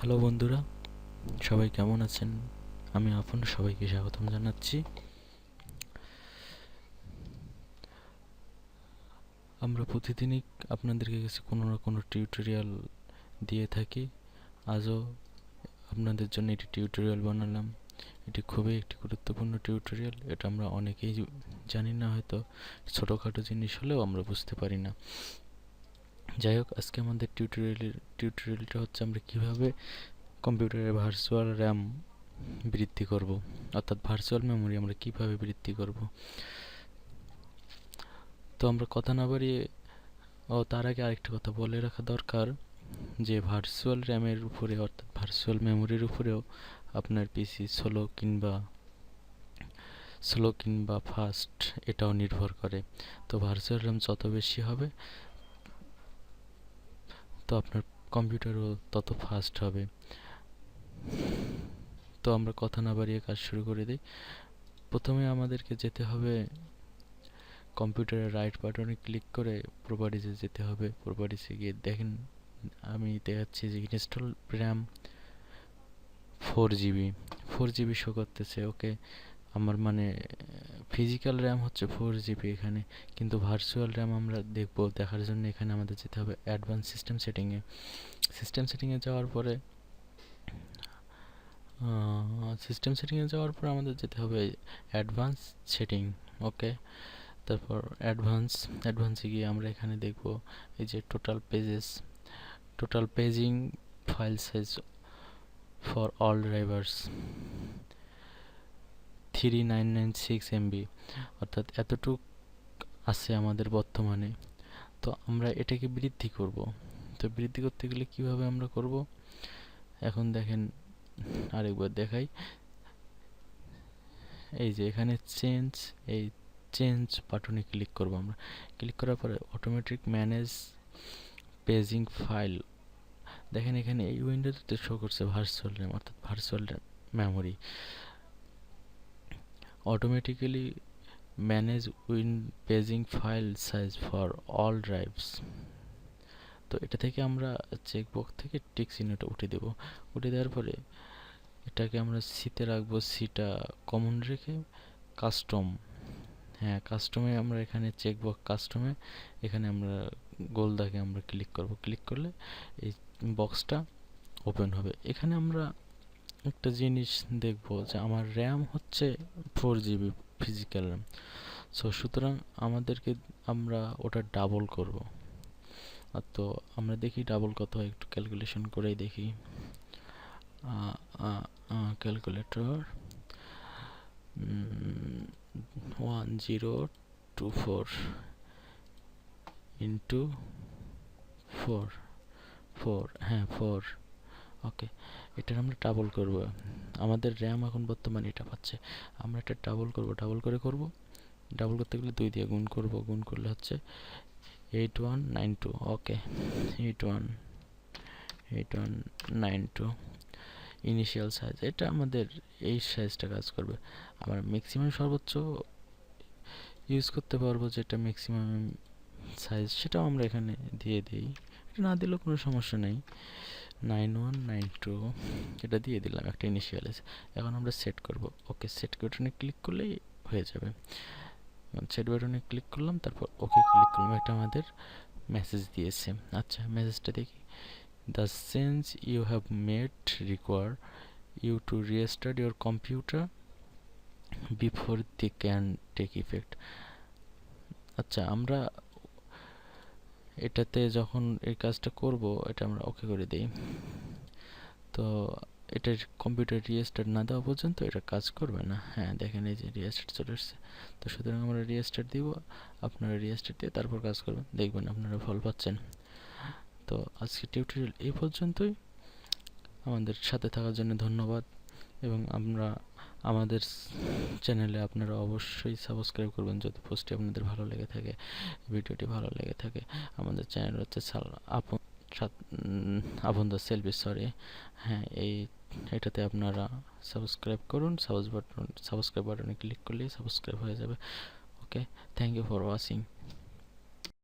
Hello বন্ধুরা, সবাই কেমন আছেন? আমি আপন সবাইকে স্বাগতম জানাচ্ছি। আমরা প্রতিদিনই আপনাদেরকে কাছে কোনো না কোনো টিউটোরিয়াল দিয়ে থাকি। আজও আপনাদের জন্য একটি টিউটোরিয়াল বানালাম। এটি খুবই একটি গুরুত্বপূর্ণ টিউটোরিয়াল। এটা আমরা অনেকেই জানি না, হয়তো ছোটোখাটো জিনিস হলেও আমরা বুঝতে পারি না। যাই হোক, আজকে আমাদের টিউটোরিয়ালটা হচ্ছে আমরা কিভাবে কম্পিউটারের ভার্চুয়াল র্যাম বৃদ্ধি করব, অর্থাৎ ভার্চুয়াল মেমোরি আমরা কিভাবে বৃদ্ধি করব। তো আমরা কথা না বাড়িয়ে তার আগে আরেকটা কথা বলে রাখা দরকার যে ভার্চুয়াল র্যামের উপরে অর্থাৎ ভার্চুয়াল মেমোরির উপরেও আপনার পিসি স্লো কিংবা ফাস্ট এটাও নির্ভর করে। তো ভার্চুয়াল র্যাম যত বেশি হবে তো আপনার কম্পিউটারও তত ফাস্ট হবে। তো আমরা কথা না বাড়িয়ে কাজ শুরু করে দিই। প্রথমে আমাদেরকে যেতে হবে কম্পিউটারের রাইট বাটনে ক্লিক করে প্রপার্টিসে যেতে হবে। প্রপার্টিসে গিয়ে দেখেন আমি দেখাচ্ছি যে ইনস্টল র্যাম 4 জিবি শো করতেছে। ওকে, আমার মানে ফিজিক্যাল র্যাম হচ্ছে 4 জিবি এখানে, কিন্তু ভার্চুয়াল র্যাম আমরা দেখার জন্য এখানে আমাদের যেতে হবে অ্যাডভান্স সিস্টেম সেটিংয়ে যাওয়ার পরে আমাদের যেতে হবে অ্যাডভান্স সেটিং। ওকে, তারপর অ্যাডভান্সে গিয়ে আমরা এখানে দেখব এই যে total paging file size for all drivers 3996 MB, অর্থাৎ এতটুক আছে আমাদের বর্তমানে। তো আমরা এটাকে বৃদ্ধি করব। তো বৃদ্ধি করতে গেলে কিভাবে আমরা করব এখন দেখেন, আরেকবার দেখাই। এই যে এখানে চেঞ্জ বাটনে ক্লিক করব। আমরা ক্লিক করার পরে অটোমেটিক ম্যানেজ পেজিং ফাইল, দেখেন এখানে এই উইন্ডোতে শো করছে ভার্চুয়াল র্যাম অর্থাৎ virtual memory. Automatically manage paging file size for all drives. তো এটা থেকে আমরা চেকবক্স থেকে টিক চিহ্নটা উঠে দেব। উঠে দেওয়ার পরে এটাকে আমরা সিতে রাখবো, সিটা কমন রেখে কাস্টমে আমরা এখানে চেকবক্স কাস্টমে এখানে আমরা গোল দাগে আমরা ক্লিক করব। ক্লিক করলে এই বক্সটা ওপেন হবে। এখানে আমরা একটা জিনিস দেখব যে আমার র্যাম হচ্ছে 4 জিবি ফিজিক্যাল র্যাম। সুতরাং আমরা ওটা ডাবল করব। তো আমরা দেখি ডাবল কত হয়, একটু ক্যালকুলেশন করেই দেখি। ক্যালকুলেটর 1024 ইন্টু 4 ওকে, এটার আমরা ডাবল করব। আমাদের র্যাম এখন বর্তমানে এটা পাচ্ছে, আমরা এটা ডাবল করব। ডাবল করতে গেলে 2 দিয়ে গুণ করব। গুণ করলে হচ্ছে 8192। ওকে, 8192 ইনিশিয়াল সাইজ, এটা আমাদের এই সাইজটা কাজ করবে। আমরা ম্যাক্সিমাম সর্বোচ্চ ইউজ করতে পারবো, যেটা ম্যাক্সিমাম সাইজ সেটাও আমরা এখানে দিয়ে দিই। এটা না দিলেও কোনো সমস্যা নেই। 9192 এটা দিয়ে দিলাম একটা ইনিশিয়াল। এখন আমরা সেট করব। ওকে, সেট বাটনে ক্লিক করলেই হয়ে যাবে। সেট বাটনে ক্লিক করলাম, তারপর ওকে ক্লিক করলাম। এটা আমাদের মেসেজ দিয়েছে। আচ্ছা, মেসেজটা দেখি। The change you have made require you to restart your computer before they can take effect. আচ্ছা, আমরা এটাতে যখন এই কাজটা করব এটা আমরা ওকে করে দিই। তো এটার কম্পিউটার রিস্টার্ট না দেওয়া পর্যন্ত এটা কাজ করবে না। হ্যাঁ, দেখেন এই যে রিস্টার্ট চলে এসেছে। তো সুতরাং আমরা রিস্টার্ট দিব, আপনারা রিস্টার্ট দিয়ে তারপর কাজ করবেন, দেখবেন আপনারা ফল পাচ্ছেন। তো আজকে টিউটোরিয়াল এই পর্যন্তই। আমাদের সাথে থাকার জন্য ধন্যবাদ, এবং আমাদের চ্যানেলে আপনারা অবশ্যই সাবস্ক্রাইব করবেন যদি পোস্টটি আপনাদের ভালো লেগে থাকে, ভিডিওটি ভালো লেগে থাকে। আমাদের চ্যানেল হচ্ছে আপন দ্য সেলফি, হ্যাঁ, এটাতে আপনারা সাবস্ক্রাইব করুন। সাবস্ক্রাইব বাটনে ক্লিক করলেই সাবস্ক্রাইব হয়ে যাবে। ওকে, থ্যাংক ইউ ফর ওয়াচিং।